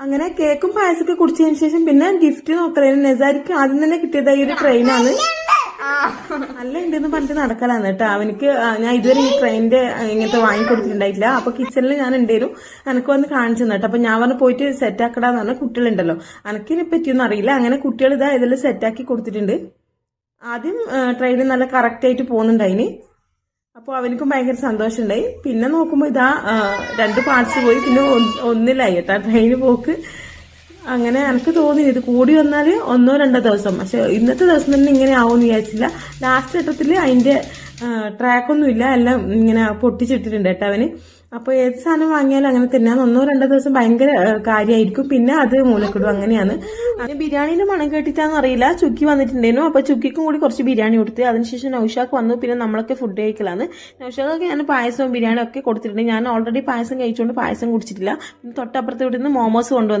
അങ്ങനെ കേക്കും പായസമൊക്കെ കുടിച്ചതിന് ശേഷം പിന്നെ ഗിഫ്റ്റ് നോക്കലായിരുന്നു. നെസാരിക്ക് ആദ്യം തന്നെ കിട്ടിയതായി ഒരു ട്രെയിനാണ്. നല്ല ഉണ്ടെന്ന് പറഞ്ഞിട്ട് നടക്കലാണ് കേട്ടോ. അവനിക്ക് ഞാൻ ഇതുവരെ ഈ ട്രെയിനിന്റെ ഇങ്ങനത്തെ വാങ്ങിക്കൊടുത്തിട്ടുണ്ടായിട്ടില്ല. അപ്പൊ കിച്ചണിൽ ഞാൻ ഉണ്ടേലും എനിക്ക് വന്ന് കാണിച്ചു തന്നു കേട്ടോ. അപ്പൊ ഞാൻ പറഞ്ഞ് പോയിട്ട് സെറ്റാക്കടാന്ന് പറഞ്ഞ കുട്ടികളുണ്ടല്ലോ, എനിക്കിനെ പറ്റിയൊന്നും അറിയില്ല. അങ്ങനെ കുട്ടികൾ ഇതാ ഇതിൽ സെറ്റാക്കി കൊടുത്തിട്ടുണ്ട്. ആദ്യം ട്രെയിനിൽ നല്ല കറക്റ്റ് ആയിട്ട് പോകുന്നുണ്ടായിന്. അപ്പോൾ അവനക്കും ഭയങ്കര സന്തോഷമുണ്ടായി. പിന്നെ നോക്കുമ്പോൾ ഇതാ 2 പാർട്സ് പോയി, പിന്നെ ഒന്നിലായി കേട്ടോ ട്രെയിന് പോക്ക്. അങ്ങനെ എനിക്ക് തോന്നി ഇത് കൂടി വന്നാൽ 1-2 ദിവസം, പക്ഷെ ഇന്നത്തെ ദിവസം തന്നെ ഇങ്ങനെ ആവുമെന്ന് വിചാരിച്ചില്ല. ലാസ്റ്റ് ഘട്ടത്തിൽ അതിന്റെ ട്രാക്കൊന്നും ഇല്ല, എല്ലാം ഇങ്ങനെ പൊട്ടിച്ചിട്ടിട്ടുണ്ട് കേട്ടോ അവന്. അപ്പോൾ ഏത് സാധനം വാങ്ങിയാലും അങ്ങനെ തന്നെയാണ്. 1-2 ദിവസം ഭയങ്കര കാര്യമായിരിക്കും, പിന്നെ അത് മൂലക്കിടും. അങ്ങനെയാണ്. അതിന് ബിരിയാണിന്റെ മണം കേട്ടിട്ടാന്ന് അറിയില്ല, ചുക്കി വന്നിട്ടുണ്ടായിരുന്നു. അപ്പൊ ചുക്കിക്കും കൂടി കുറച്ച് ബിരിയാണി കൊടുത്ത് അതിനുശേഷം നൗഷാക്ക് വന്നു. പിന്നെ നമ്മളൊക്കെ ഫുഡ് കഴിക്കലാണ്. നൗഷാക്കൊക്കെ ഞാൻ പായസവും ബിരിയാണിയും ഒക്കെ കൊടുത്തിട്ടുണ്ട്. ഞാൻ ഓൾറെഡി പായസം കഴിച്ചുകൊണ്ട് പായസം കുടിച്ചിട്ടില്ല. പിന്നെ തൊട്ടപ്പുറത്ത് ഇവിടുന്ന് മോമോസ് കൊണ്ടുവന്നു.